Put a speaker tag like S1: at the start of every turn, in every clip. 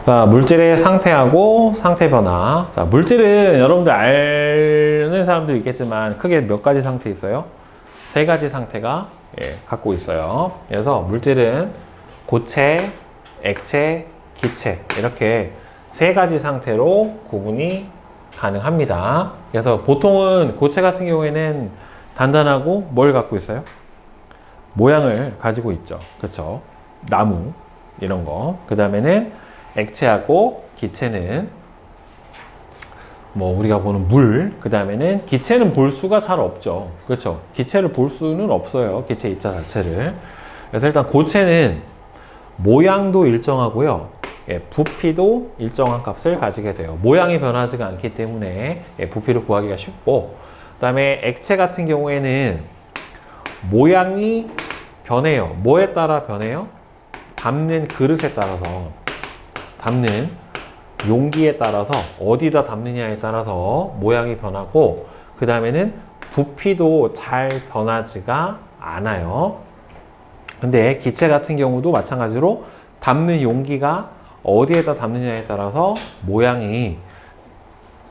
S1: 자, 물질의 상태하고 상태 변화. 자, 물질은 여러분들 아는 사람도 있겠지만 크게 몇 가지 상태 있어요? 세 가지 상태가 갖고 있어요. 그래서 물질은 고체, 액체, 기체 이렇게 세 가지 상태로 구분이 가능합니다. 그래서 보통은 고체 같은 경우에는 단단하고 뭘 갖고 있어요? 모양을 가지고 있죠. 그렇죠? 나무 이런 거. 그 다음에는 액체하고 기체는 뭐 우리가 보는 물, 그 다음에는 기체는 볼 수가 잘 없죠. 그렇죠? 기체를 볼 수는 없어요. 기체 입자 자체를. 그래서 일단 고체는 모양도 일정하고요. 부피도 일정한 값을 가지게 돼요. 모양이 변하지가 않기 때문에 부피를 구하기가 쉽고, 그 다음에 액체 같은 경우에는 모양이 변해요. 뭐에 따라 변해요? 담는 그릇에 따라서, 담는 용기에 따라서 어디다 담느냐에 따라서 모양이 변하고, 그 다음에는 부피도 잘 변하지가 않아요. 근데 기체 같은 경우도 마찬가지로 담는 용기가 어디에다 담느냐에 따라서 모양이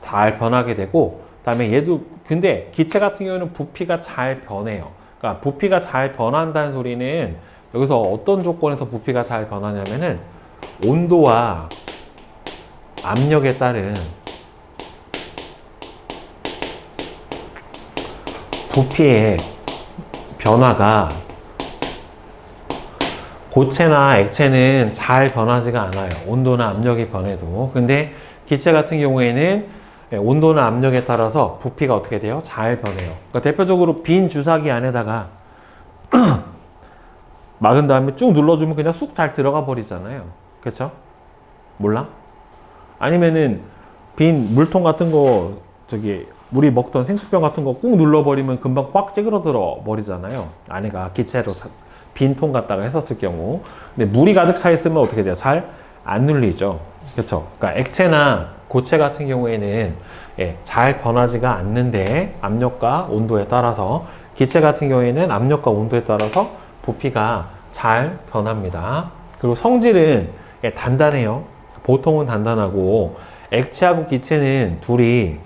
S1: 잘 변하게 되고, 그 다음에 얘도, 근데 기체 같은 경우는 부피가 잘 변해요. 그러니까 부피가 잘 변한다는 소리는 여기서 어떤 조건에서 부피가 잘 변하냐면은 온도와 압력에 따른 부피의 변화가 고체나 액체는 잘 변하지가 않아요. 온도나 압력이 변해도. 근데 기체 같은 경우에는 온도나 압력에 따라서 부피가 어떻게 돼요? 잘 변해요. 그러니까 대표적으로 빈 주사기 안에다가 막은 다음에 쭉 눌러주면 그냥 쑥 잘 들어가 버리잖아요. 그렇죠? 몰라? 아니면은 빈 물통 같은 거, 저기 우리 먹던 생수병 같은 거 꾹 눌러버리면 금방 꽉 찌그러들어 버리잖아요. 안에가 기체로 빈 통 갖다가 했었을 경우. 근데 물이 가득 차 있으면 어떻게 돼요? 잘 안 눌리죠. 그렇죠? 그러니까 액체나 고체 같은 경우에는 잘 변하지가 않는데 압력과 온도에 따라서, 기체 같은 경우에는 압력과 온도에 따라서 부피가 잘 변합니다. 그리고 성질은 단단해요. 보통은 단단하고, 액체하고 기체는 둘이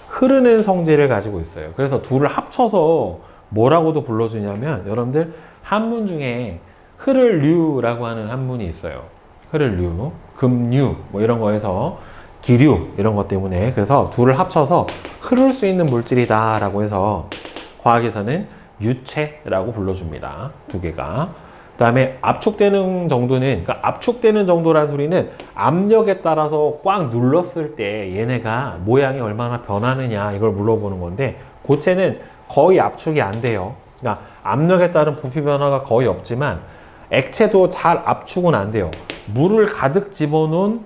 S1: 흐르는 성질을 가지고 있어요. 그래서 둘을 합쳐서 뭐라고도 불러주냐면, 여러분들 한문 중에 흐를 류라고 하는 한문이 있어요. 흐를 류, 급류 뭐 이런 거에서 기류 이런 것 때문에, 그래서 둘을 합쳐서 흐를 수 있는 물질이다 라고 해서 과학에서는 유체라고 불러줍니다. 두 개가. 그 다음에 압축되는 정도는, 그러니까 압축되는 정도라는 소리는 압력에 따라서 꽉 눌렀을 때 얘네가 모양이 얼마나 변하느냐 이걸 물어보는 건데, 고체는 거의 압축이 안 돼요. 그러니까 압력에 따른 부피 변화가 거의 없지만 액체도 잘 압축은 안 돼요. 물을 가득 집어넣은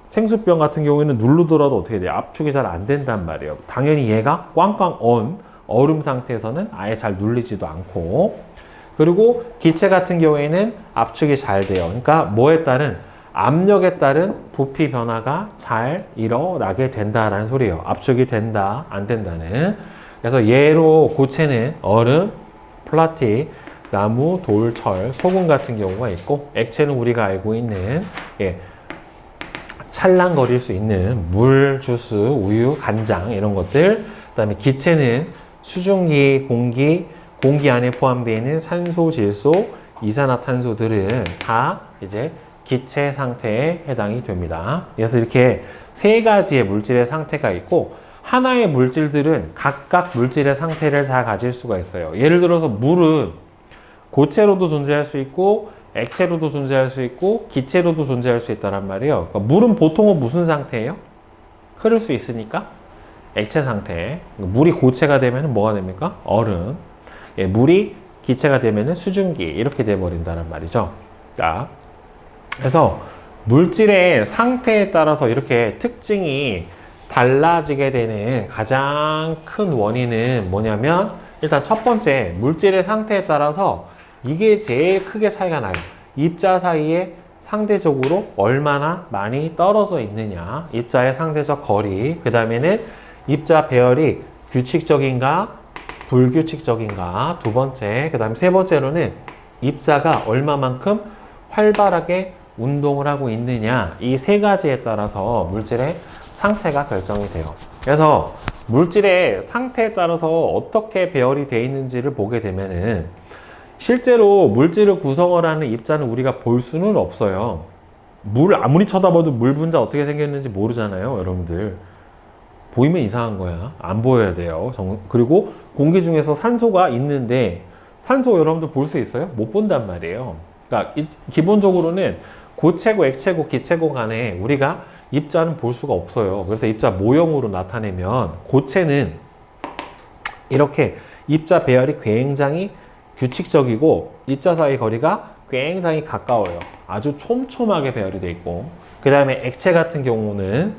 S1: 생수병 같은 경우에는 누르더라도 어떻게 돼요? 압축이 잘 안 된단 말이에요. 당연히 얘가 꽝꽝 언 얼음 상태에서는 아예 잘 눌리지도 않고, 그리고 기체 같은 경우에는 압축이 잘 돼요. 그러니까 뭐에 따른, 압력에 따른 부피 변화가 잘 일어나게 된다라는 소리예요. 압축이 된다, 안 된다는. 그래서 예로 고체는 얼음, 플라스틱, 나무, 돌, 철, 소금 같은 경우가 있고, 액체는 우리가 알고 있는 찰랑거릴 수 있는 물, 주스, 우유, 간장 이런 것들. 그 다음에 기체는 수증기, 공기 안에 포함되어 있는 산소, 질소, 이산화탄소들은 다 이제 기체 상태에 해당이 됩니다. 그래서 이렇게 세 가지의 물질의 상태가 있고, 하나의 물질들은 각각 물질의 상태를 다 가질 수가 있어요. 예를 들어서 물은 고체로도 존재할 수 있고, 액체로도 존재할 수 있고, 기체로도 존재할 수 있다란 말이에요. 그러니까 물은 보통은 무슨 상태예요? 흐를 수 있으니까 액체 상태. 물이 고체가 되면 뭐가 됩니까? 얼음. 물이 기체가 되면 수증기 이렇게 돼버린다는 말이죠. 자, 그래서 물질의 상태에 따라서 이렇게 특징이 달라지게 되는 가장 큰 원인은 뭐냐면, 일단 첫 번째, 물질의 상태에 따라서 이게 제일 크게 차이가 나요. 입자 사이에 상대적으로 얼마나 많이 떨어져 있느냐, 입자의 상대적 거리, 그 다음에는 입자 배열이 규칙적인가 불규칙적인가, 두 번째, 그 다음 세 번째로는 입자가 얼마만큼 활발하게 운동을 하고 있느냐, 이 세 가지에 따라서 물질의 상태가 결정이 돼요. 그래서 물질의 상태에 따라서 어떻게 배열이 되어 있는지를 보게 되면은 실제로 물질을 구성을 하는 입자는 우리가 볼 수는 없어요. 물 아무리 쳐다봐도 물 분자 어떻게 생겼는지 모르잖아요, 여러분들. 보이면 이상한 거야. 안 보여야 돼요. 그리고 공기 중에서 산소가 있는데 산소 여러분들 볼 수 있어요? 못 본단 말이에요. 그러니까 기본적으로는 고체고 액체고 기체고 간에 우리가 입자는 볼 수가 없어요. 그래서 입자 모형으로 나타내면 고체는 이렇게 입자 배열이 굉장히 규칙적이고 입자 사이 거리가 굉장히 가까워요. 아주 촘촘하게 배열이 되어 있고, 그 다음에 액체 같은 경우는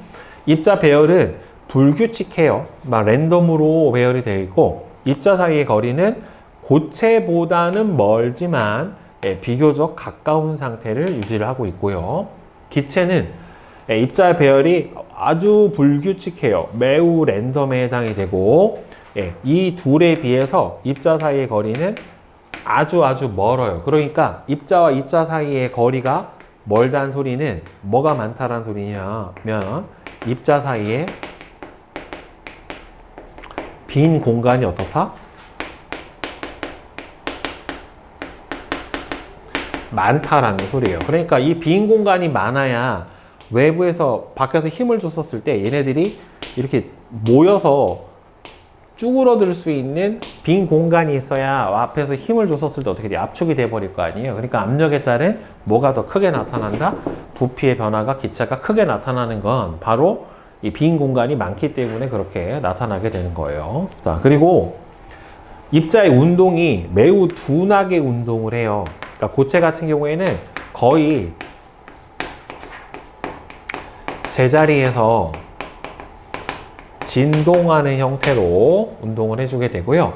S1: 입자 배열은 불규칙해요. 막 랜덤으로 배열이 되어 있고, 입자 사이의 거리는 고체보다는 멀지만 비교적 가까운 상태를 유지를 하고 있고요. 기체는 입자 배열이 아주 불규칙해요. 매우 랜덤에 해당이 되고, 이 둘에 비해서 입자 사이의 거리는 아주 멀어요. 그러니까 입자와 입자 사이의 거리가 멀다는 소리는 뭐가 많다라는 소리냐면 입자 사이에 빈 공간이 어떻다? 많다라는 소리예요. 그러니까 이 빈 공간이 많아야 외부에서 밖에서 힘을 줬었을 때 얘네들이 이렇게 모여서 쭈그러들 수 있는 빈 공간이 있어야 앞에서 힘을 줬었을 때 어떻게 돼? 압축이 돼버릴 거 아니에요. 그러니까 압력에 따른 뭐가 더 크게 나타난다? 부피의 변화가 기체가 크게 나타나는 건 바로 이 빈 공간이 많기 때문에 그렇게 나타나게 되는 거예요. 자, 그리고 입자의 운동이 매우 둔하게 운동을 해요. 그러니까 고체 같은 경우에는 거의 제자리에서 진동하는 형태로 운동을 해주게 되고요.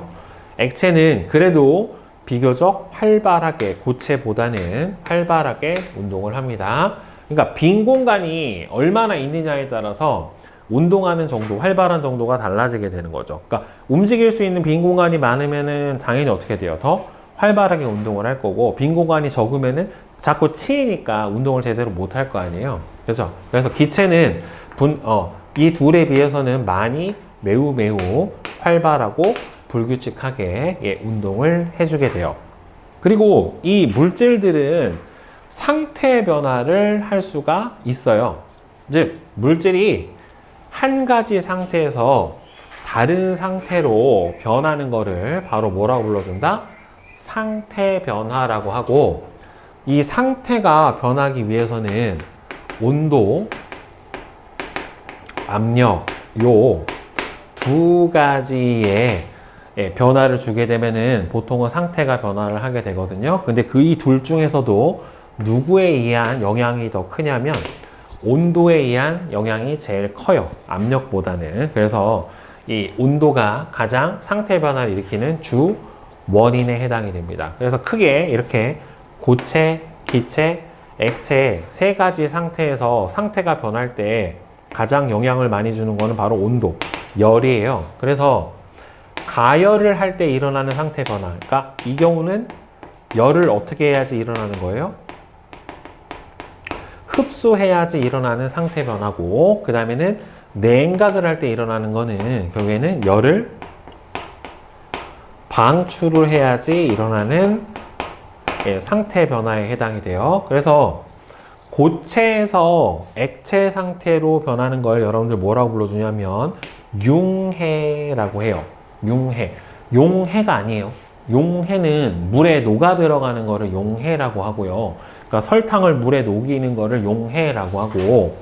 S1: 액체는 그래도 비교적 활발하게, 고체보다는 활발하게 운동을 합니다. 그러니까 빈 공간이 얼마나 있느냐에 따라서 운동하는 정도, 활발한 정도가 달라지게 되는 거죠. 그러니까 움직일 수 있는 빈 공간이 많으면은 당연히 어떻게 돼요? 더 활발하게 운동을 할 거고, 빈 공간이 적으면은 자꾸 치이니까 운동을 제대로 못 할 거 아니에요. 그렇죠? 그래서 기체는 이 둘에 비해서는 매우 활발하고 불규칙하게 운동을 해주게 돼요. 그리고 이 물질들은 상태 변화를 할 수가 있어요. 즉, 물질이 한 가지 상태에서 다른 상태로 변하는 거를 바로 뭐라고 불러준다? 상태 변화라고 하고, 이 상태가 변하기 위해서는 온도, 압력, 요 두 가지의 변화를 주게 되면은 보통은 상태가 변화를 하게 되거든요. 근데 그 이 둘 중에서도 누구에 의한 영향이 더 크냐면 온도에 의한 영향이 제일 커요. 압력보다는. 그래서 이 온도가 가장 상태 변화를 일으키는 주 원인에 해당이 됩니다. 그래서 크게 이렇게 고체, 기체, 액체 세 가지 상태에서 상태가 변할 때 가장 영향을 많이 주는 거는 바로 온도, 열이에요. 그래서 가열을 할 때 일어나는 상태 변화. 그러니까 이 경우는 열을 어떻게 해야지 일어나는 거예요? 흡수해야지 일어나는 상태 변화고, 그 다음에는 냉각을 할 때 일어나는 거는 결국에는 열을 방출을 해야지 일어나는 상태 변화에 해당이 돼요. 그래서 고체에서 액체 상태로 변하는 걸 여러분들 뭐라고 불러주냐면 융해라고 해요. 융해. 용해가 아니에요. 용해는 물에 녹아 들어가는 거를 용해라고 하고요. 그러니까 설탕을 물에 녹이는 거를 용해라고 하고,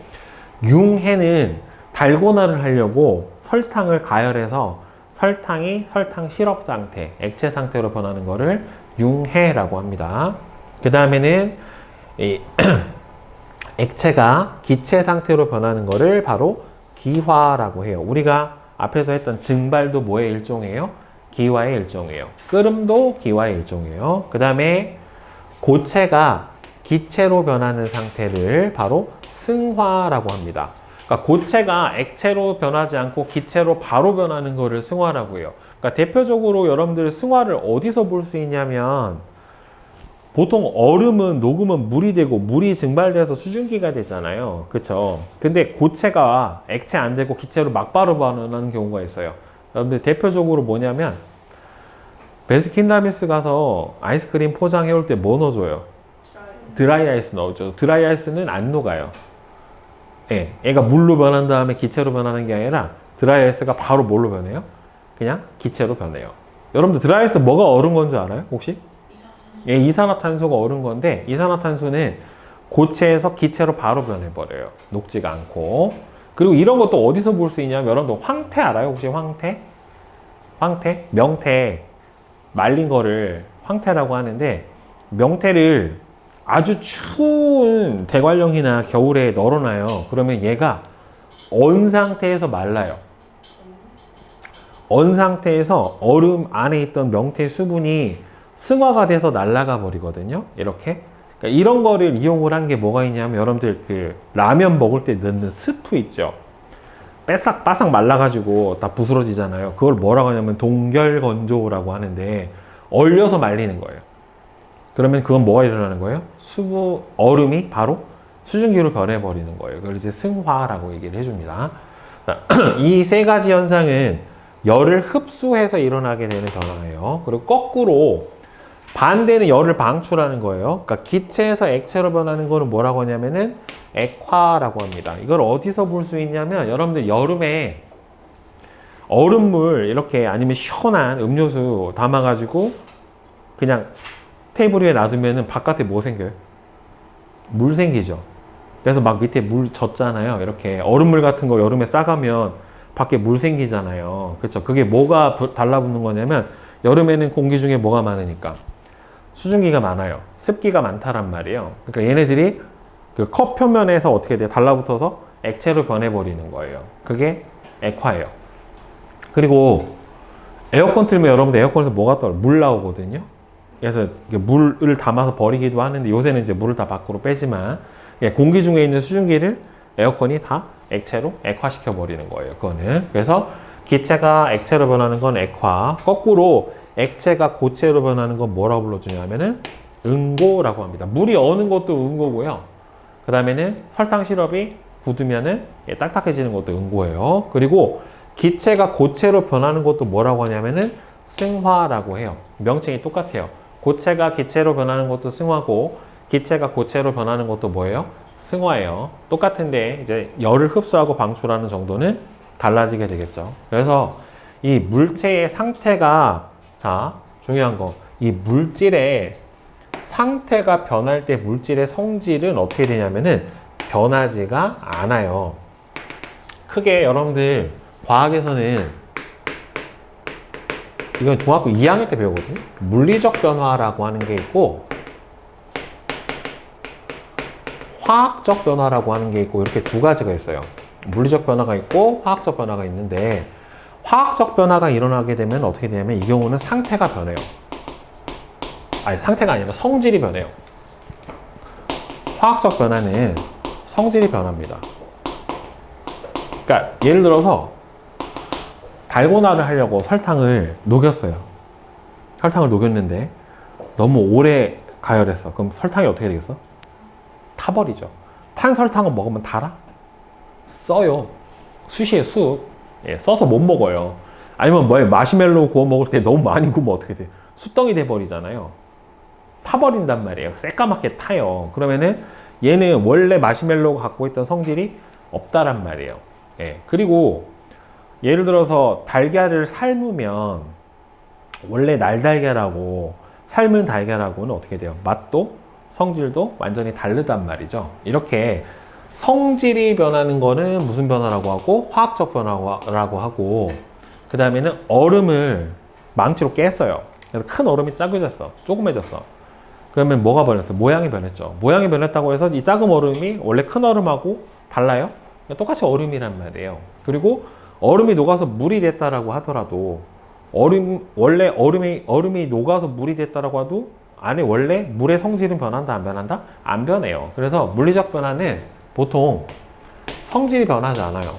S1: 융해는 달고나를 하려고 설탕을 가열해서 설탕이 설탕 시럽 상태, 액체 상태로 변하는 거를 융해라고 합니다. 그 다음에는 이 액체가 기체 상태로 변하는 거를 바로 기화라고 해요. 우리가 앞에서 했던 증발도 뭐의 일종이에요? 기화의 일종이에요. 끓음도 기화의 일종이에요. 그 다음에 고체가 기체로 변하는 상태를 바로 승화라고 합니다. 그러니까 고체가 액체로 변하지 않고 기체로 바로 변하는 거를 승화라고 해요. 그러니까 대표적으로 여러분들 승화를 어디서 볼 수 있냐면 보통 얼음은 녹으면 물이 되고 물이 증발돼서 수증기가 되잖아요. 그쵸? 근데 고체가 액체 안 되고 기체로 막바로 반응하는 경우가 있어요. 여러분들 대표적으로 뭐냐면 베스킨라빈스 가서 아이스크림 포장해 올 때 뭐 넣어줘요? 드라이 아이스 넣어줘. 드라이 아이스는 안 녹아요. 예, 얘가 물로 변한 다음에 기체로 변하는 게 아니라 드라이 아이스가 바로 뭘로 변해요? 그냥 기체로 변해요. 여러분들 드라이 아이스 뭐가 얼은 건 줄 알아요? 혹시? 예, 이산화탄소가 얼은 건데 이산화탄소는 고체에서 기체로 바로 변해버려요. 녹지가 않고. 그리고 이런 것도 어디서 볼 수 있냐면 여러분들 황태 알아요? 혹시 황태? 황태? 명태 말린 거를 황태라고 하는데 명태를 아주 추운 대관령이나 겨울에 널어놔요. 그러면 얘가 언 상태에서 말라요. 언 상태에서 얼음 안에 있던 명태 수분이 승화가 돼서 날아가 버리거든요. 이렇게. 그러니까 이런 거를 이용을 한 게 뭐가 있냐면 여러분들 그 라면 먹을 때 넣는 스프 있죠. 바싹 말라가지고 다 부스러지잖아요. 그걸 뭐라고 하냐면 동결건조라고 하는데 얼려서 말리는 거예요. 그러면 그건 뭐가 일어나는 거예요? 얼음이 바로 수증기로 변해버리는 거예요. 그걸 이제 승화라고 얘기를 해줍니다. 이 세 가지 현상은 열을 흡수해서 일어나게 되는 변화예요. 그리고 거꾸로 반대는 열을 방출하는 거예요. 그러니까 기체에서 액체로 변하는 거는 뭐라고 하냐면은 액화라고 합니다. 이걸 어디서 볼 수 있냐면 여러분들 여름에 얼음물 이렇게 아니면 시원한 음료수 담아가지고 그냥 테이블 위에 놔두면은 바깥에 뭐 생겨요? 물 생기죠. 그래서 막 밑에 물 젖잖아요. 이렇게 얼음물 같은 거 여름에 싸가면 밖에 물 생기잖아요. 그렇죠? 그게 뭐가 달라붙는 거냐면 여름에는 공기 중에 뭐가 많으니까 수증기가 많아요. 습기가 많다란 말이에요. 그러니까 얘네들이 그 컵 표면에서 어떻게 돼요? 달라붙어서 액체로 변해버리는 거예요. 그게 액화예요. 그리고 에어컨 틀면 여러분들 에어컨에서 뭐가 떨어요? 물 나오거든요. 그래서 물을 담아서 버리기도 하는데 요새는 이제 물을 다 밖으로 빼지만 공기 중에 있는 수증기를 에어컨이 다 액체로 액화시켜 버리는 거예요. 그거는. 그래서 기체가 액체로 변하는 건 액화. 거꾸로 액체가 고체로 변하는 건 뭐라고 불러주냐면은 응고라고 합니다. 물이 어는 것도 응고고요. 그 다음에는 설탕 시럽이 굳으면은 딱딱해지는 것도 응고예요. 그리고 기체가 고체로 변하는 것도 뭐라고 하냐면은 승화라고 해요. 명칭이 똑같아요. 고체가 기체로 변하는 것도 승화고 기체가 고체로 변하는 것도 뭐예요? 승화예요. 똑같은데 이제 열을 흡수하고 방출하는 정도는 달라지게 되겠죠. 그래서 이 물체의 상태가 자 중요한 거 이 물질의 상태가 변할 때 물질의 성질은 어떻게 되냐면은 변하지가 않아요. 크게 여러분들 과학에서는 이건 중학교 2학년 때 배우거든요. 물리적 변화라고 하는 게 있고 화학적 변화라고 하는 게 있고 이렇게 두 가지가 있어요. 물리적 변화가 있고 화학적 변화가 있는데 화학적 변화가 일어나게 되면 어떻게 되냐면 이 경우는 상태가 변해요. 아니 상태가 아니라 성질이 변해요. 화학적 변화는 성질이 변합니다. 그러니까 예를 들어서 달고나를 하려고 설탕을 녹였어요. 설탕을 녹였는데 너무 오래 가열했어. 그럼 설탕이 어떻게 되겠어? 타버리죠. 탄 설탕은 먹으면 달아? 써요. 숯이에요, 숯. 예, 써서 못 먹어요. 아니면 뭐에 마시멜로우 구워 먹을 때 너무 많이 구우면 어떻게 돼? 숯덩이 돼버리잖아요. 타버린단 말이에요. 새까맣게 타요. 그러면은 얘는 원래 마시멜로우가 갖고 있던 성질이 없다란 말이에요. 예. 그리고 예를 들어서 달걀을 삶으면 원래 날달걀하고 삶은 달걀하고는 어떻게 돼요? 맛도 성질도 완전히 다르단 말이죠. 이렇게 성질이 변하는 거는 무슨 변화라고 하고 화학적 변화라고 하고 그 다음에는 얼음을 망치로 깼어요. 그래서 큰 얼음이 작아졌어. 조그매졌어. 그러면 뭐가 변했어? 모양이 변했죠. 모양이 변했다고 해서 이 작은 얼음이 원래 큰 얼음하고 달라요? 똑같이 얼음이란 말이에요. 그리고 얼음이 녹아서 물이 됐다라고 하더라도 원래 얼음이 녹아서 물이 됐다라고 해도 안에 원래 물의 성질은 변한다 안 변한다? 안 변해요. 그래서 물리적 변화는 보통 성질이 변하지 않아요.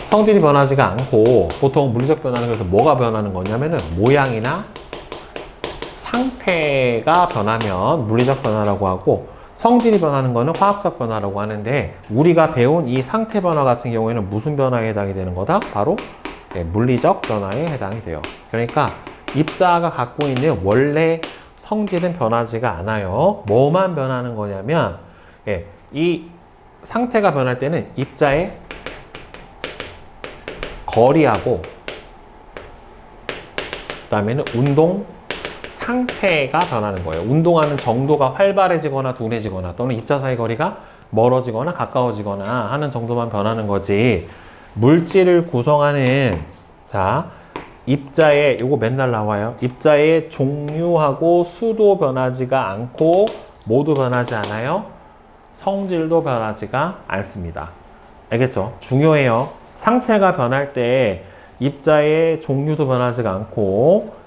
S1: 성질이 변하지가 않고 보통 물리적 변화는 그래서 뭐가 변하는 거냐면은 모양이나 상태가 변하면 물리적 변화라고 하고 성질이 변하는 거는 화학적 변화라고 하는데 우리가 배운 이 상태 변화 같은 경우에는 무슨 변화에 해당이 되는 거다? 바로 물리적 변화에 해당이 돼요. 그러니까 입자가 갖고 있는 원래 성질은 변하지가 않아요. 뭐만 변하는 거냐면 이 상태가 변할 때는 입자의 거리하고 그 다음에는 운동 상태가 변하는 거예요. 운동하는 정도가 활발해지거나 둔해지거나 또는 입자 사이 거리가 멀어지거나 가까워지거나 하는 정도만 변하는 거지 물질을 구성하는 입자의 요거 맨날 나와요. 입자의 종류하고 수도 변하지가 않고 모두 변하지 않아요. 성질도 변하지가 않습니다. 알겠죠? 중요해요. 상태가 변할 때 입자의 종류도 변하지가 않고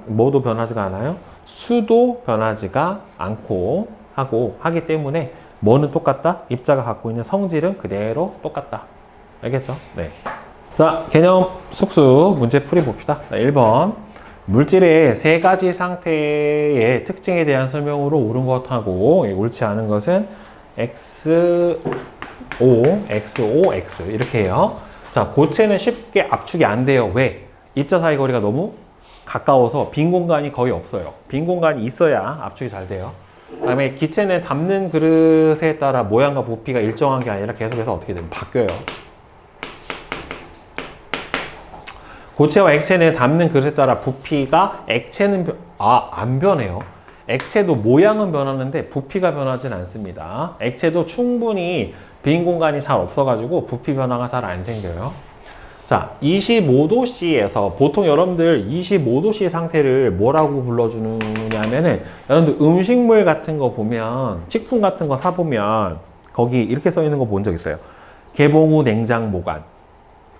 S1: 뭐도 변하지가 않아요. 수도 변하지가 않고 하기 때문에 뭐는 똑같다? 입자가 갖고 있는 성질은 그대로 똑같다. 알겠죠? 네. 자, 개념 속수 문제 풀이 봅시다. 자, 1번. 물질의 세 가지 상태의 특징에 대한 설명으로 옳은 것하고 옳지 않은 것은 XO, XO, X 이렇게 해요. 자, 고체는 쉽게 압축이 안 돼요. 왜? 입자 사이 거리가 너무 가까워서 빈 공간이 거의 없어요. 빈 공간이 있어야 압축이 잘 돼요. 그 다음에 기체는 담는 그릇에 따라 모양과 부피가 일정한 게 아니라 계속해서 어떻게 되면 바뀌어요. 고체와 액체는 담는 그릇에 따라 부피가 액체는 안 변해요. 액체도 모양은 변하는데 부피가 변하진 않습니다. 액체도 충분히 빈 공간이 잘 없어가지고 부피 변화가 잘 안 생겨요. 자, 25도씨에서 보통 여러분들 25도씨 상태를 뭐라고 불러주느냐면은 여러분들 음식물 같은 거 보면 식품 같은 거 사보면 거기 이렇게 써 있는 거 본 적 있어요. 개봉 후 냉장 보관.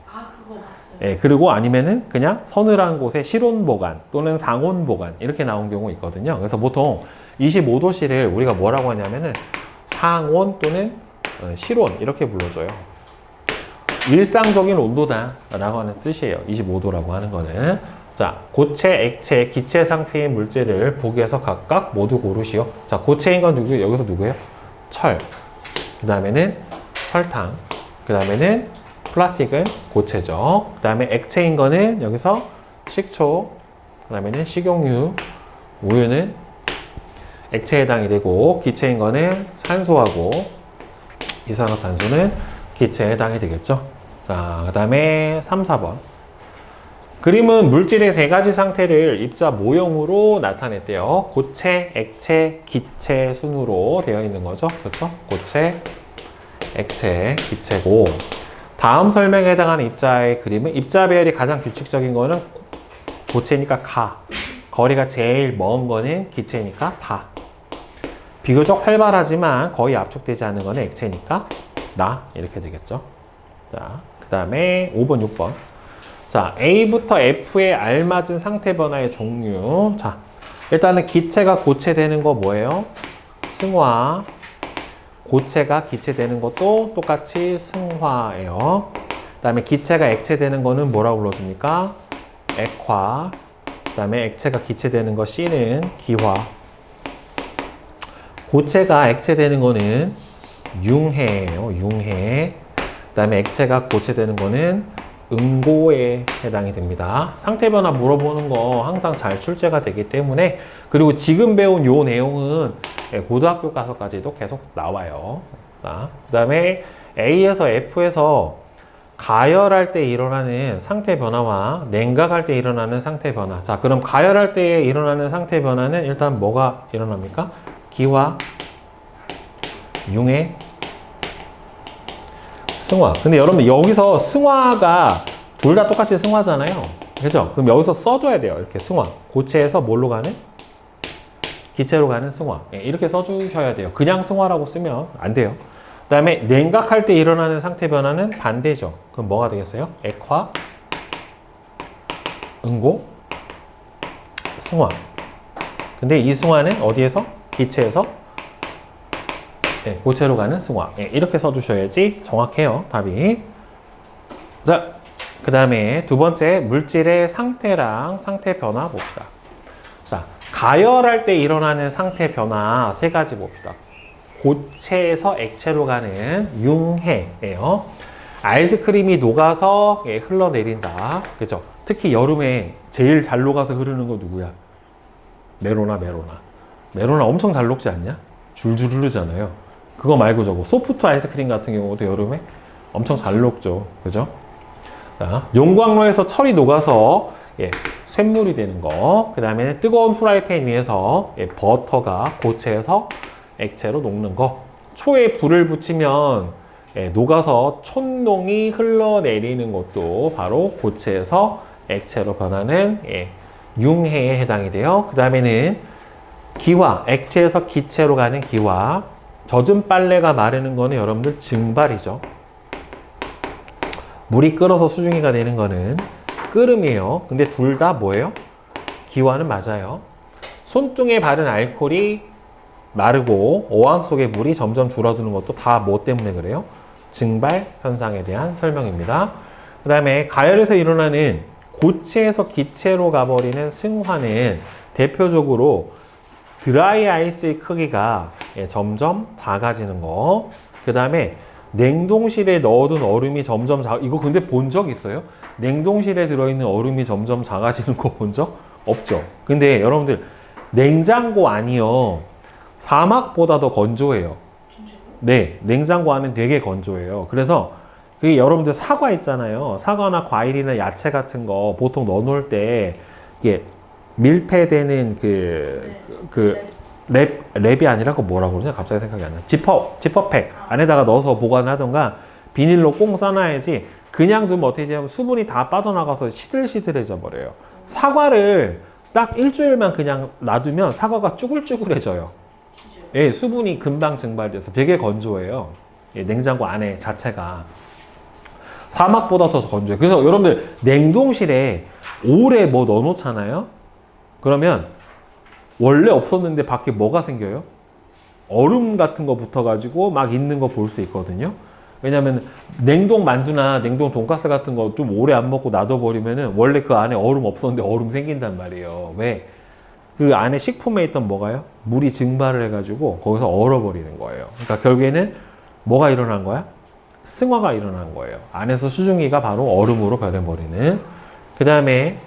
S2: 그거 봤어요.
S1: 예, 그리고 아니면은 그냥 서늘한 곳에 실온 보관 또는 상온 보관 이렇게 나온 경우 있거든요. 그래서 보통 25도씨를 우리가 뭐라고 하냐면은 상온 또는 실온 이렇게 불러줘요. 일상적인 온도다 라고 하는 뜻이에요. 25도라고 하는 거는. 자, 고체, 액체, 기체 상태의 물질을 보기에서 각각 모두 고르시오. 자, 고체인 건 여기서 누구예요? 철. 그 다음에는 설탕. 그 다음에는 플라스틱은 고체죠. 그 다음에 액체인 거는 여기서 식초. 그 다음에는 식용유. 우유는 액체에 해당이 되고, 기체인 거는 산소하고 이산화탄소는 기체에 해당이 되겠죠. 자, 그 다음에 3, 4번. 그림은 물질의 세 가지 상태를 입자 모형으로 나타냈대요. 고체, 액체, 기체 순으로 되어 있는 거죠. 그렇죠? 고체, 액체, 기체고. 다음 설명에 해당하는 입자의 그림은 입자 배열이 가장 규칙적인 거는 고체니까 가. 거리가 제일 먼 거는 기체니까 다. 비교적 활발하지만 거의 압축되지 않는 거는 액체니까 나. 이렇게 되겠죠. 자, 그 다음에 5번, 6번. 자, A부터 F에 알맞은 상태 변화의 종류. 자, 일단은 기체가 고체되는 거 뭐예요? 승화. 고체가 기체되는 것도 똑같이 승화예요. 그 다음에 기체가 액체되는 거는 뭐라고 불러줍니까? 액화. 그 다음에 액체가 기체되는 거 C는 기화. 고체가 액체되는 거는 융해예요. 융해. 그 다음에 액체가 고체되는 거는 응고에 해당이 됩니다. 상태 변화 물어보는 거 항상 잘 출제가 되기 때문에, 그리고 지금 배운 요 내용은 고등학교 가서까지도 계속 나와요. 그 다음에 A에서 F에서 가열할 때 일어나는 상태 변화와 냉각할 때 일어나는 상태 변화. 자, 그럼 가열할 때 일어나는 상태 변화는 일단 뭐가 일어납니까? 기화, 융해, 승화. 근데 여러분 여기서 승화가 둘 다 똑같이 승화잖아요. 그죠? 그럼 여기서 써줘야 돼요. 이렇게 승화. 고체에서 뭘로 가는? 기체로 가는 승화. 이렇게 써주셔야 돼요. 그냥 승화라고 쓰면 안 돼요. 그 다음에 냉각할 때 일어나는 상태 변화는 반대죠. 그럼 뭐가 되겠어요? 액화, 응고, 승화. 근데 이 승화는 어디에서? 기체에서 고체로 가는 승화. 이렇게 써주셔야지 정확해요. 답이. 자, 그 다음에 두 번째 물질의 상태랑 상태 변화 봅시다. 자, 가열할 때 일어나는 상태 변화 세 가지 봅시다. 고체에서 액체로 가는 융해예요. 아이스크림이 녹아서 흘러내린다. 그죠? 특히 여름에 제일 잘 녹아서 흐르는 거 누구야? 메로나. 메로나 엄청 잘 녹지 않냐? 줄줄 흐르잖아요. 그거 말고 저거 소프트 아이스크림 같은 경우도 여름에 엄청 잘 녹죠. 그죠? 자, 용광로에서 철이 녹아서 쇳물이 되는 거. 그 다음에 뜨거운 프라이팬 위에서 버터가 고체에서 액체로 녹는 거. 초에 불을 붙이면 녹아서 촛농이 흘러내리는 것도 바로 고체에서 액체로 변하는 융해에 해당이 돼요. 그 다음에는 기화, 액체에서 기체로 가는 기화. 젖은 빨래가 마르는 거는 여러분들 증발이죠. 물이 끓어서 수증기가 되는 거는 끓음이에요. 근데 둘 다 뭐예요? 기화는 맞아요. 손등에 바른 알코올이 마르고 어항 속의 물이 점점 줄어드는 것도 다 뭐 때문에 그래요? 증발 현상에 대한 설명입니다. 그 다음에 가열에서 일어나는 고체에서 기체로 가버리는 승화는 대표적으로 드라이 아이스의 크기가 점점 작아지는 거. 그 다음에 냉동실에 넣어둔 얼음이 점점 이거 근데 본 적 있어요? 냉동실에 들어있는 얼음이 점점 작아지는 거 본 적 없죠? 근데 여러분들 냉장고 안이요 사막보다 더 건조해요.
S2: 진짜요?
S1: 네, 냉장고 안은 되게 건조해요. 그래서 그게 여러분들 사과 있잖아요. 사과나 과일이나 야채 같은 거 보통 넣어놓을 때 이게 밀폐되는 랩이 아니라 그 뭐라고 그러냐? 갑자기 생각이 안 나. 지퍼팩 안에다가 넣어서 보관하던가 비닐로 꽁 싸놔야지 그냥 두면 어떻게 되냐면 수분이 다 빠져나가서 시들시들해져 버려요. 사과를 딱 일주일만 그냥 놔두면 사과가 쭈글쭈글해져요.
S2: 진짜요?
S1: 예, 수분이 금방 증발돼서 되게 건조해요. 냉장고 안에 자체가. 사막보다 더 건조해요. 그래서 여러분들 냉동실에 오래 뭐 넣어놓잖아요? 그러면 원래 없었는데 밖에 뭐가 생겨요? 얼음 같은 거 붙어가지고 막 있는 거 볼 수 있거든요. 왜냐면 냉동 만두나 냉동 돈가스 같은 거 좀 오래 안 먹고 놔둬버리면은 원래 그 안에 얼음 없었는데 얼음 생긴단 말이에요. 왜? 그 안에 식품에 있던 뭐가요? 물이 증발을 해가지고 거기서 얼어버리는 거예요. 그러니까 결국에는 뭐가 일어난 거야? 승화가 일어난 거예요. 안에서 수증기가 바로 얼음으로 변해버리는. 그 다음에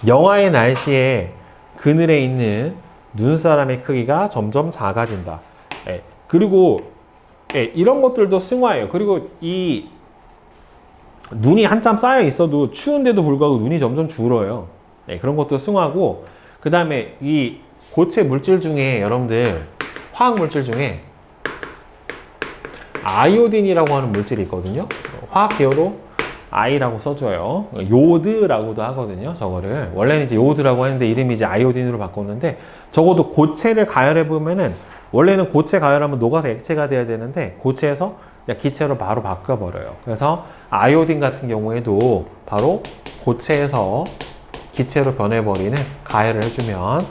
S1: 영하의 날씨에 그늘에 있는 눈사람의 크기가 점점 작아진다. 그리고 이런 것들도 승화예요. 그리고 이 눈이 한참 쌓여 있어도 추운데도 불구하고 눈이 점점 줄어요. 그런 것도 승화고, 그 다음에 이 고체 물질 중에 여러분들 화학 물질 중에 아이오딘이라고 하는 물질이 있거든요. 화학 기호로 I라고 써줘요. 요드라고도 하거든요. 저거를 원래는 이제 요드라고 하는데 이름이 이제 아이오딘으로 바꿨는데, 적어도 고체를 가열해 보면은 원래는 고체 가열하면 녹아서 액체가 돼야 되는데 고체에서 그냥 기체로 바로 바꿔버려요. 그래서 아이오딘 같은 경우에도 바로 고체에서 기체로 변해버리는 가열을 해주면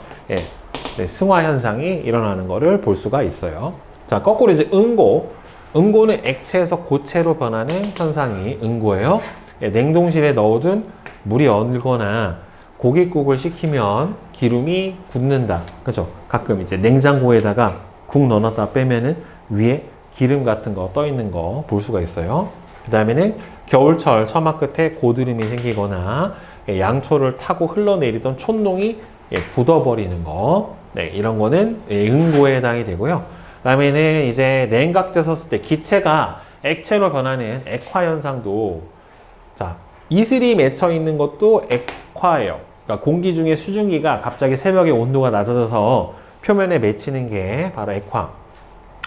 S1: 승화 현상이 일어나는 것을 볼 수가 있어요. 자, 거꾸로 이제 응고는 액체에서 고체로 변하는 현상이 응고예요. 냉동실에 넣어둔 물이 얼거나 고깃국을 식히면 기름이 굳는다. 그죠? 가끔 이제 냉장고에다가 국 넣어놨다 빼면은 위에 기름 같은 거 떠 있는 거 볼 수가 있어요. 그 다음에는 겨울철 처마 끝에 고드름이 생기거나 양초를 타고 흘러내리던 촛농이 굳어버리는 거. 이런 거는 응고에 해당이 되고요. 그 다음에는 이제 냉각제 썼을 때 기체가 액체로 변하는 액화 현상도, 자, 이슬이 맺혀 있는 것도 액화예요. 그러니까 공기 중에 수증기가 갑자기 새벽에 온도가 낮아져서 표면에 맺히는 게 바로 액화.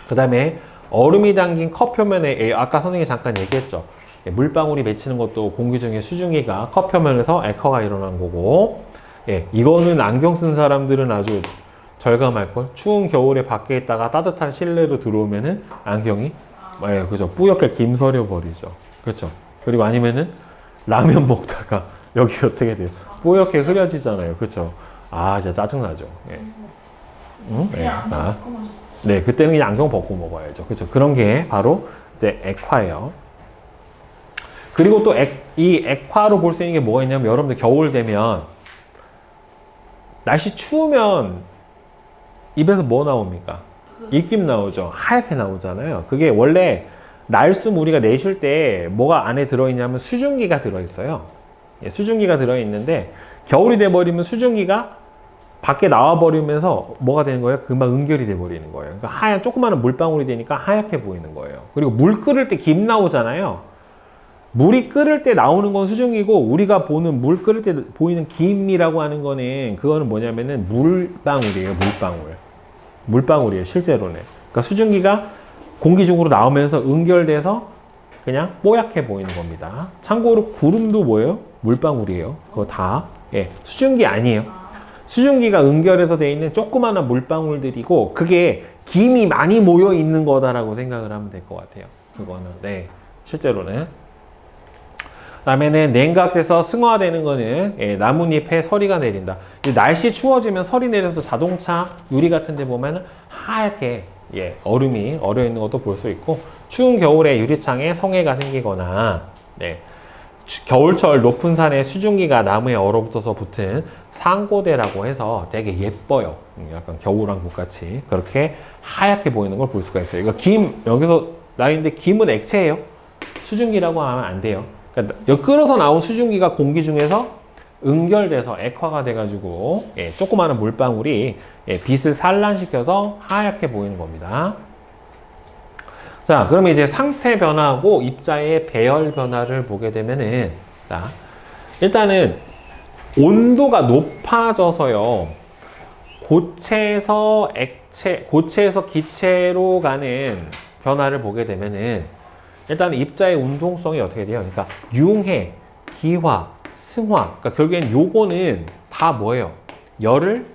S1: 그 다음에 얼음이 담긴 컵 표면에, 아까 선생님이 잠깐 얘기했죠. 물방울이 맺히는 것도 공기 중에 수증기가 컵 표면에서 액화가 일어난 거고, 이거는 안경 쓴 사람들은 아주 절감할걸. 추운 겨울에 밖에 있다가 따뜻한 실내로 들어오면은 안경이 그죠, 뿌옇게 김서려 버리죠. 그렇죠. 그리고 아니면은 라면 먹다가 여기 어떻게 돼요? 뿌옇게 흐려지잖아요. 그렇죠. 아, 진짜 짜증나죠. 응?
S2: 그냥
S1: 자,
S2: 안경 바꾸면서.
S1: 그때는 그냥 안경 벗고 먹어야죠. 그렇죠. 그런 게 바로 이제 액화예요. 그리고 또 이 액화로 볼 수 있는 게 뭐가 있냐면, 여러분들 겨울 되면 날씨 추우면 입에서 뭐 나옵니까? 입김 나오죠. 하얗게 나오잖아요. 그게 원래 날숨 우리가 내쉴 때 뭐가 안에 들어있냐면 수증기가 들어있어요. 예, 수증기가 들어있는데 겨울이 돼버리면 수증기가 밖에 나와버리면서 뭐가 되는 거예요? 금방 응결이 돼버리는 거예요. 그러니까 하얀 조그마한 물방울이 되니까 하얗게 보이는 거예요. 그리고 물 끓을 때 김 나오잖아요. 물이 끓을 때 나오는 건 수증기고 우리가 보는 물 끓을 때 보이는 김이라고 하는 거는 그거는 뭐냐면은 물방울이에요. 물방울이에요. 실제로는. 그러니까 수증기가 공기 중으로 나오면서 응결돼서 그냥 뽀얗게 보이는 겁니다. 참고로 구름도 뭐예요? 물방울이에요. 그거 다. 예, 수증기 아니에요. 수증기가 응결해서 돼 있는 조그마한 물방울들이고 그게 김이 많이 모여 있는 거다라고 생각을 하면 될 것 같아요. 그거는. 네. 실제로는. 다음에는 냉각돼서 승화되는 거는 예, 나뭇잎에 서리가 내린다. 날씨 추워지면 서리 내려서 자동차 유리 같은 데 보면 하얗게 예, 얼음이 얼어 있는 것도 볼 수 있고 추운 겨울에 유리창에 성해가 생기거나 네, 겨울철 높은 산에 수증기가 나무에 얼어붙어서 붙은 상고대라고 해서 되게 예뻐요. 약간 겨울왕국 같이 그렇게 하얗게 보이는 걸 볼 수가 있어요. 이거 김 여기서 나있는데 김은 액체예요. 수증기라고 하면 안 돼요. 그러니까 끓어서 나온 수증기가 공기 중에서 응결돼서 액화가 돼가지고 예, 조그마한 물방울이 예, 빛을 산란시켜서 하얗게 보이는 겁니다. 자, 그러면 이제 상태 변화하고 입자의 배열 변화를 보게 되면은 자, 일단은 온도가 높아져서요. 고체에서 기체로 가는 변화를 보게 되면은 일단 입자의 운동성이 어떻게 돼요? 그러니까 융해, 기화, 승화. 그러니까 결국엔 요거는 다 뭐예요? 열을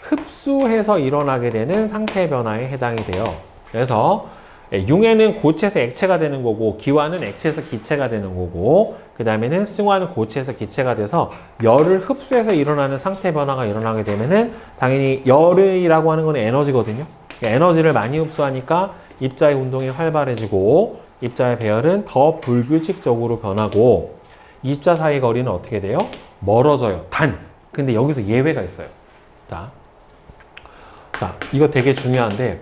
S1: 흡수해서 일어나게 되는 상태 변화에 해당이 돼요. 그래서 융해는 고체에서 액체가 되는 거고 기화는 액체에서 기체가 되는 거고 그 다음에는 승화는 고체에서 기체가 돼서 열을 흡수해서 일어나는 상태 변화가 일어나게 되면은 당연히 열이라고 하는 건 에너지거든요. 에너지를 많이 흡수하니까 입자의 운동이 활발해지고 입자의 배열은 더 불규칙적으로 변하고 입자 사이 거리는 어떻게 돼요? 멀어져요. 근데 여기서 예외가 있어요. 자, 이거 되게 중요한데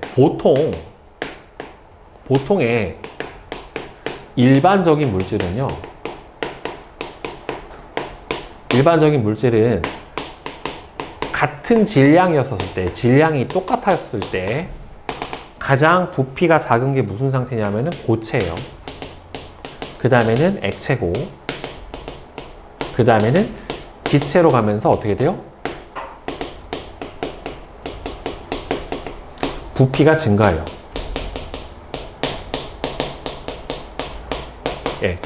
S1: 보통의 일반적인 물질은 같은 질량이었을 때, 질량이 똑같았을 때 가장 부피가 작은 게 무슨 상태냐면은 고체예요. 그 다음에는 액체고, 그 다음에는 기체로 가면서 어떻게 돼요? 부피가 증가해요. 예.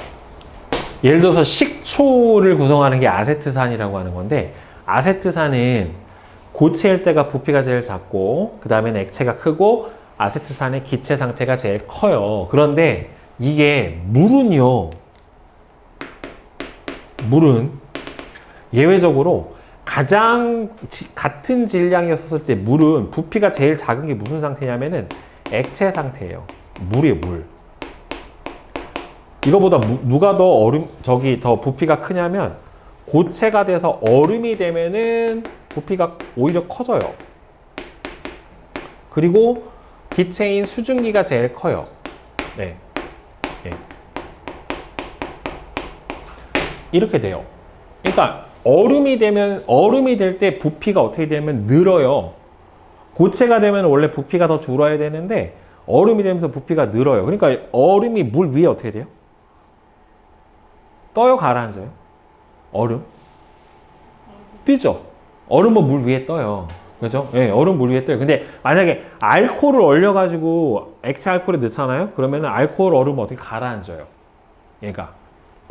S1: 예를 들어서 식초를 구성하는 게 아세트산이라고 하는 건데, 아세트산은 고체일 때가 부피가 제일 작고, 그 다음에는 액체가 크고, 아세트산의 기체 상태가 제일 커요. 그런데 이게 물은 예외적으로 가장 같은 질량이었을 때 물은 부피가 제일 작은 게 무슨 상태냐면은 액체 상태예요. 물이에요, 물. 이거보다 누가 더 더 부피가 크냐면 고체가 돼서 얼음이 되면은 부피가 오히려 커져요. 그리고 기체인 수증기가 제일 커요. 네. 네. 이렇게 돼요. 그러니까 얼음이 될 때 부피가 어떻게 되면 늘어요. 고체가 되면 원래 부피가 더 줄어야 되는데 얼음이 되면서 부피가 늘어요. 그러니까 얼음이 물 위에 어떻게 돼요? 떠요, 가라앉아요? 얼음? 뜨죠? 얼음은 물 위에 떠요. 그죠? 예, 얼음 물 위에 떠요. 근데 만약에 알코올을 얼려가지고 액체 알코올에 넣잖아요? 그러면 알코올 얼음은 어떻게 가라앉아요? 얘가.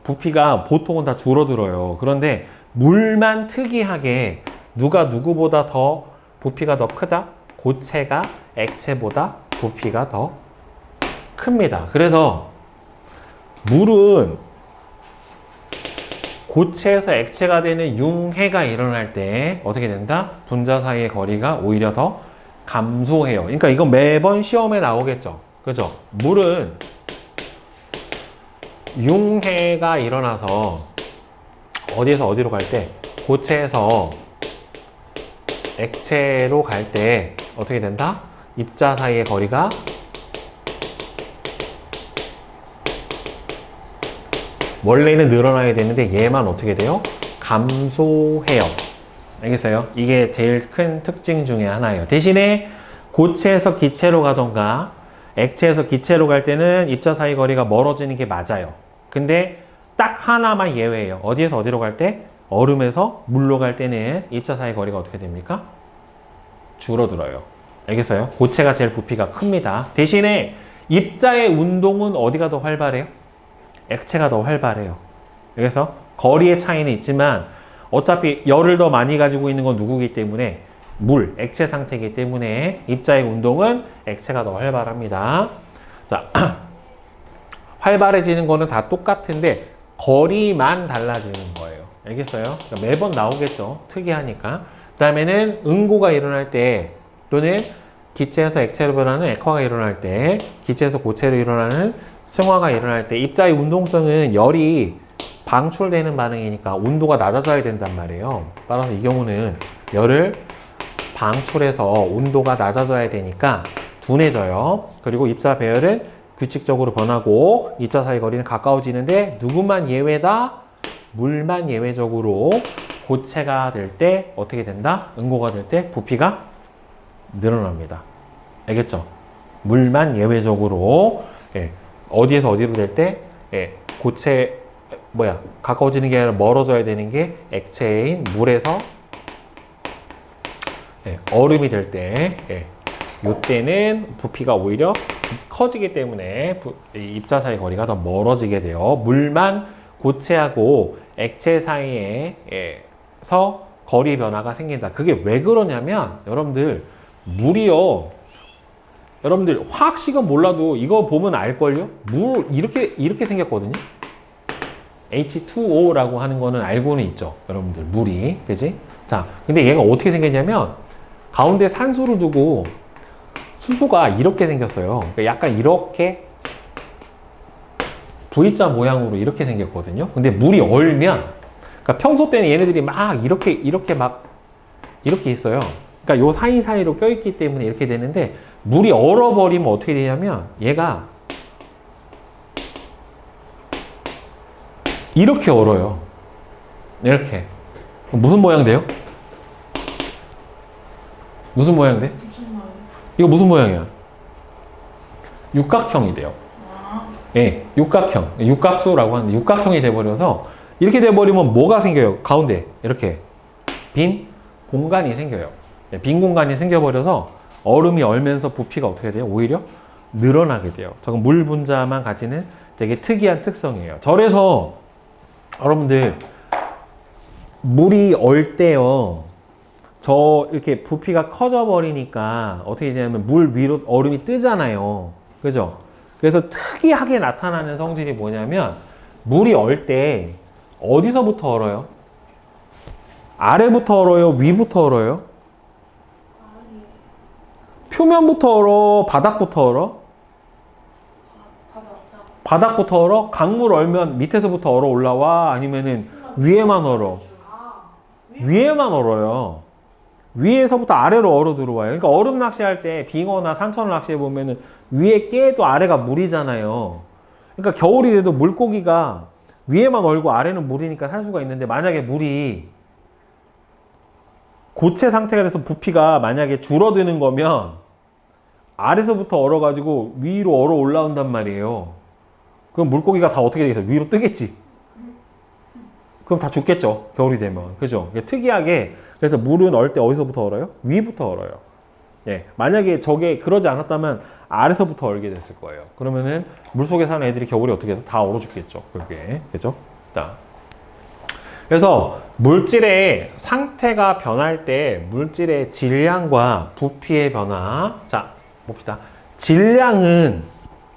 S1: 부피가 보통은 다 줄어들어요. 그런데 물만 특이하게 누가 누구보다 더 부피가 더 크다? 고체가 액체보다 부피가 더 큽니다. 그래서 물은 고체에서 액체가 되는 융해가 일어날 때 어떻게 된다? 분자 사이의 거리가 오히려 더 감소해요. 그러니까 이건 매번 시험에 나오겠죠. 그죠? 물은 융해가 일어나서 어디에서 어디로 갈 때 고체에서 액체로 갈 때 어떻게 된다? 입자 사이의 거리가 원래는 늘어나야 되는데 얘만 어떻게 돼요? 감소해요. 알겠어요? 이게 제일 큰 특징 중에 하나예요. 대신에 고체에서 기체로 가던가 액체에서 기체로 갈 때는 입자 사이 거리가 멀어지는 게 맞아요. 근데 딱 하나만 예외예요. 어디에서 어디로 갈 때? 얼음에서 물로 갈 때는 입자 사이 거리가 어떻게 됩니까? 줄어들어요. 알겠어요? 고체가 제일 부피가 큽니다. 대신에 입자의 운동은 어디가 더 활발해요? 액체가 더 활발해요. 그래서 거리의 차이는 있지만 어차피 열을 더 많이 가지고 있는 건 누구기 때문에 물, 액체 상태이기 때문에 입자의 운동은 액체가 더 활발합니다. 자, 활발해지는 거는 다 똑같은데 거리만 달라지는 거예요. 알겠어요? 그러니까 매번 나오겠죠. 특이하니까. 그 다음에는 응고가 일어날 때 또는 기체에서 액체로 변하는 액화가 일어날 때 기체에서 고체로 일어나는 승화가 일어날 때 입자의 운동성은 열이 방출되는 반응이니까 온도가 낮아져야 된단 말이에요. 따라서 이 경우는 열을 방출해서 온도가 낮아져야 되니까 둔해져요. 그리고 입자 배열은 규칙적으로 변하고 입자 사이 거리는 가까워지는데 누구만 예외다? 물만 예외적으로 고체가 될 때 어떻게 된다? 응고가 될 때 부피가 늘어납니다. 알겠죠? 물만 예외적으로 어디에서 어디로 될 때 고체 가까워지는 게 아니라 멀어져야 되는 게 액체인 물에서 얼음이 될 때 이때는 부피가 오히려 커지기 때문에 입자 사이 거리가 더 멀어지게 돼요. 물만 고체하고 액체 사이에서 거리 변화가 생긴다. 그게 왜 그러냐면 여러분들 물이요. 여러분들 화학식은 몰라도 이거 보면 알걸요? 물 이렇게 생겼거든요. H2O라고 하는 거는 알고는 있죠. 여러분들 물이. 그지? 자, 근데 얘가 어떻게 생겼냐면 가운데 산소를 두고 수소가 이렇게 생겼어요. 그러니까 약간 이렇게 V자 모양으로 이렇게 생겼거든요. 근데 물이 얼면 그러니까 평소 때는 얘네들이 막 이렇게 있어요. 그러니까 요 사이사이로 껴있기 때문에 이렇게 되는데 물이 얼어버리면 어떻게 되냐면 얘가 이렇게 얼어요. 이렇게. 무슨 모양 돼요? 무슨 모양 돼?
S2: 무슨 말이야?
S1: 이거 무슨 모양이야? 육각형이 돼요.
S2: 아,
S1: 예, 육각형. 육각수라고 하는데 육각형이 돼버려서 이렇게 돼버리면 뭐가 생겨요? 가운데 이렇게 빈 공간이 생겨요. 빈 공간이 생겨버려서 얼음이 얼면서 부피가 어떻게 돼요? 오히려 늘어나게 돼요. 저건 물 분자만 가지는 되게 특이한 특성이에요. 저래서 여러분들 물이 얼 때요. 저 이렇게 부피가 커져 버리니까 어떻게 되냐면 물 위로 얼음이 뜨잖아요. 그죠? 그래서 특이하게 나타나는 성질이 뭐냐면 물이 얼 때 어디서부터 얼어요? 아래부터 얼어요? 위부터 얼어요?
S2: 아니,
S1: 표면부터 얼어? 바닥부터 얼어?
S2: 바닥.
S1: 바닥부터 얼어? 강물 얼면 밑에서부터 얼어 올라와? 아니면은 위에만 얼어?
S2: 아,
S1: 위에만 얼어요. 위에서부터 아래로 얼어 들어와요. 그러니까 얼음 낚시할 때 빙어나 산천어 낚시해 보면은 위에 깨도 아래가 물이잖아요. 그러니까 겨울이 돼도 물고기가 위에만 얼고 아래는 물이니까 살 수가 있는데 만약에 물이 고체 상태가 돼서 부피가 만약에 줄어드는 거면 아래서부터 얼어가지고 위로 얼어 올라온단 말이에요. 그럼 물고기가 다 어떻게 되겠어요? 위로 뜨겠지. 그럼 다 죽겠죠. 겨울이 되면. 그죠? 특이하게 그래서 물은 얼 때 어디서부터 얼어요? 위부터 얼어요. 예. 만약에 저게 그러지 않았다면 아래서부터 얼게 됐을 거예요. 그러면은 물속에 사는 애들이 겨울에 어떻게 해서 다 얼어 죽겠죠. 그게. 그죠? 자. 그래서 물질의 상태가 변할 때 물질의 질량과 부피의 변화. 자, 봅시다. 질량은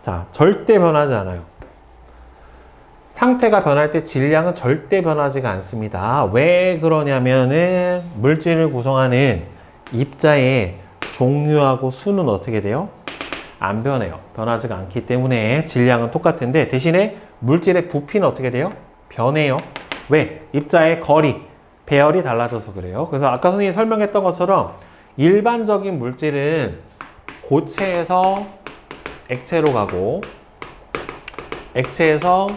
S1: 자, 절대 변하지 않아요. 상태가 변할 때 질량은 절대 변하지가 않습니다. 왜 그러냐면은 물질을 구성하는 입자의 종류하고 수는 어떻게 돼요? 안 변해요. 변하지가 않기 때문에 질량은 똑같은데 대신에 물질의 부피는 어떻게 돼요? 변해요. 왜? 입자의 거리, 배열이 달라져서 그래요. 그래서 아까 선생님이 설명했던 것처럼 일반적인 물질은 고체에서 액체로 가고 액체에서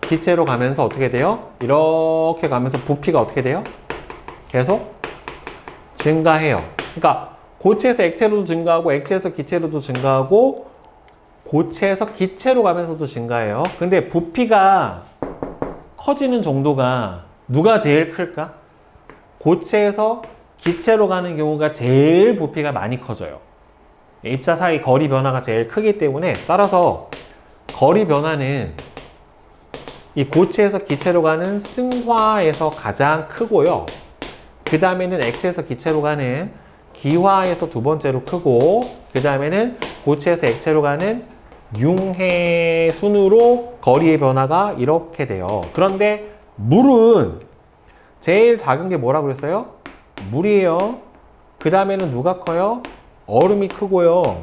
S1: 기체로 가면서 어떻게 돼요? 이렇게 가면서 부피가 어떻게 돼요? 계속 증가해요. 그러니까 고체에서 액체로도 증가하고 액체에서 기체로도 증가하고 고체에서 기체로 가면서도 증가해요. 근데 부피가 커지는 정도가 누가 제일 클까? 고체에서 기체로 가는 경우가 제일 부피가 많이 커져요. 입자 사이 거리 변화가 제일 크기 때문에 따라서 거리 변화는 이 고체에서 기체로 가는 승화에서 가장 크고요. 그 다음에는 액체에서 기체로 가는 기화에서 두 번째로 크고 그 다음에는 고체에서 액체로 가는 융해 순으로 거리의 변화가 이렇게 돼요. 그런데 물은 제일 작은 게 뭐라고 그랬어요? 물이에요. 그 다음에는 누가 커요? 얼음이 크고요.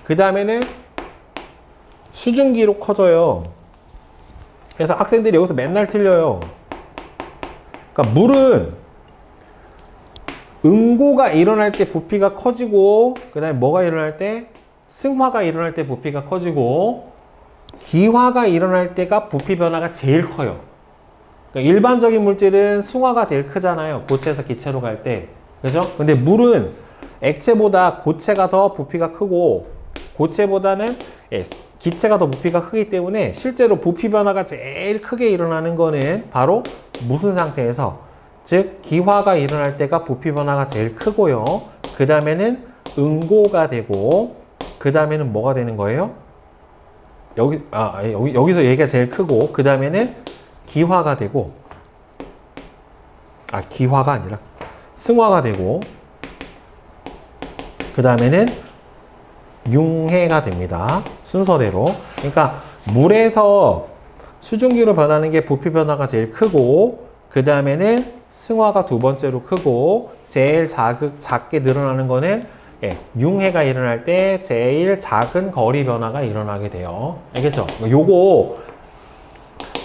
S1: 그 다음에는 수증기로 커져요. 그래서 학생들이 여기서 맨날 틀려요. 그러니까 물은 응고가 일어날 때 부피가 커지고 그 다음에 뭐가 일어날 때? 승화가 일어날 때 부피가 커지고 기화가 일어날 때가 부피 변화가 제일 커요. 그러니까 일반적인 물질은 승화가 제일 크잖아요. 고체에서 기체로 갈 때. 그죠? 근데 물은 액체보다 고체가 더 부피가 크고 고체보다는 기체가 더 부피가 크기 때문에 실제로 부피 변화가 제일 크게 일어나는 거는 바로 무슨 상태에서 즉 기화가 일어날 때가 부피 변화가 제일 크고요. 그 다음에는 응고가 되고 그 다음에는 뭐가 되는 거예요? 여기서 얘기가 제일 크고 그 다음에는 기화가 되고 기화가 아니라 승화가 되고 그 다음에는 융해가 됩니다. 순서대로. 그러니까 물에서 수증기로 변하는 게 부피 변화가 제일 크고 그 다음에는 승화가 두 번째로 크고 제일 작게 늘어나는 거는 융해가 일어날 때 제일 작은 거리 변화가 일어나게 돼요. 알겠죠? 요거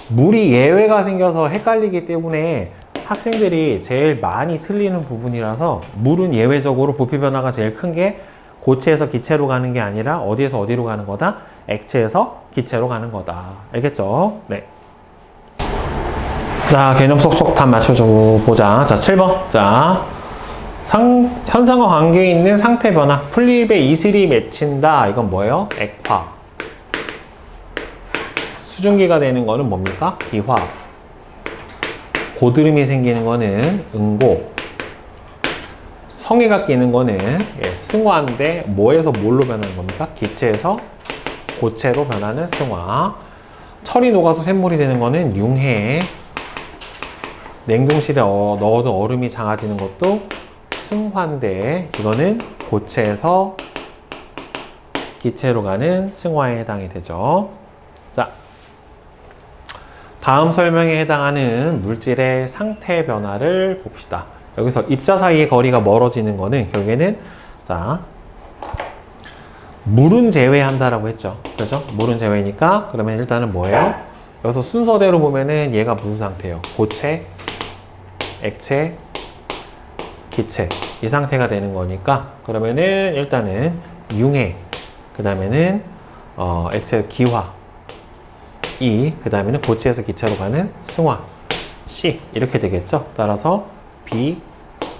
S1: 물이 예외가 생겨서 헷갈리기 때문에 학생들이 제일 많이 틀리는 부분이라서 물은 예외적으로 부피 변화가 제일 큰 게 고체에서 기체로 가는 게 아니라 어디에서 어디로 가는 거다? 액체에서 기체로 가는 거다. 알겠죠? 네. 자, 개념 속속 답 맞춰줘 보자. 자, 7번. 자, 현상과 관계에 있는 상태 변화. 플립에 이슬이 맺힌다. 이건 뭐예요? 액화. 수증기가 되는 거는 뭡니까? 기화. 고드름이 생기는 거는 응고. 성에가 끼는 거는 승화인데 뭐에서 뭘로 변하는 겁니까? 기체에서 고체로 변하는 승화. 철이 녹아서 샘물이 되는 거는 융해. 냉동실에 넣어도 얼음이 작아지는 것도 승화인데 이거는 고체에서 기체로 가는 승화에 해당이 되죠. 자, 다음 설명에 해당하는 물질의 상태 변화를 봅시다. 여기서 입자 사이의 거리가 멀어지는 거는 결국에는 자 물은 제외한다라고 했죠. 그렇죠? 물은 제외니까 그러면 일단은 뭐예요? 여기서 순서대로 보면은 얘가 무슨 상태예요? 고체, 액체, 기체 이 상태가 되는 거니까 그러면은 일단은 융해 그 다음에는 액체 기화 E 그 다음에는 고체에서 기체로 가는 승화 C 이렇게 되겠죠. 따라서 B,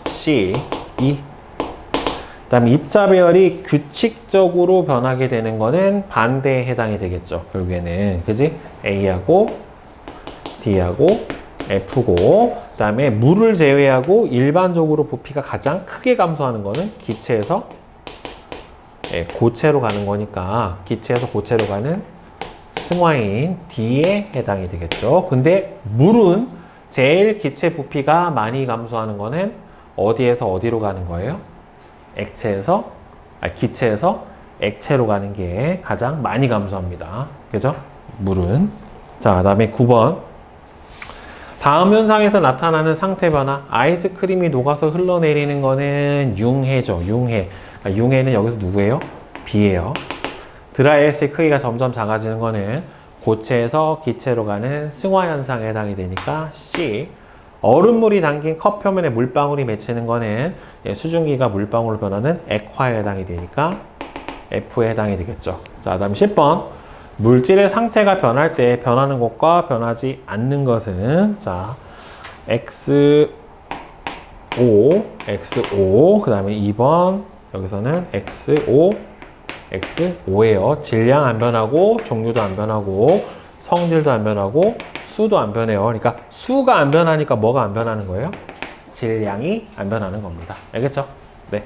S1: C, E 그 다음에 입자 배열이 규칙적으로 변하게 되는 거는 반대에 해당이 되겠죠. 결국에는 그지? A하고 D하고 F고 그 다음에 물을 제외하고 일반적으로 부피가 가장 크게 감소하는 거는 기체에서 고체로 가는 거니까 기체에서 고체로 가는 승화인 D에 해당이 되겠죠. 근데 물은 제일 기체 부피가 많이 감소하는 거는 어디에서 어디로 가는 거예요? 기체에서 액체로 가는 게 가장 많이 감소합니다. 그죠? 물은. 자, 그 다음에 9번. 다음 현상에서 나타나는 상태 변화. 아이스크림이 녹아서 흘러내리는 거는 융해죠. 융해. 그러니까 융해는 여기서 누구예요? B예요. 드라이아이스의 크기가 점점 작아지는 거는 고체에서 기체로 가는 승화 현상에 해당이 되니까 C. 얼음물이 담긴 컵 표면에 물방울이 맺히는 거는 수증기가 물방울로 변하는 액화에 해당이 되니까 F에 해당이 되겠죠. 자, 다음 10번. 물질의 상태가 변할 때 변하는 것과 변하지 않는 것은 자, XO, 그 다음에 2번 여기서는 XO, XO예요. 질량 안 변하고 종류도 안 변하고 성질도 안 변하고 수도 안 변해요. 그러니까 수가 안 변하니까 뭐가 안 변하는 거예요? 질량이 안 변하는 겁니다. 알겠죠? 네.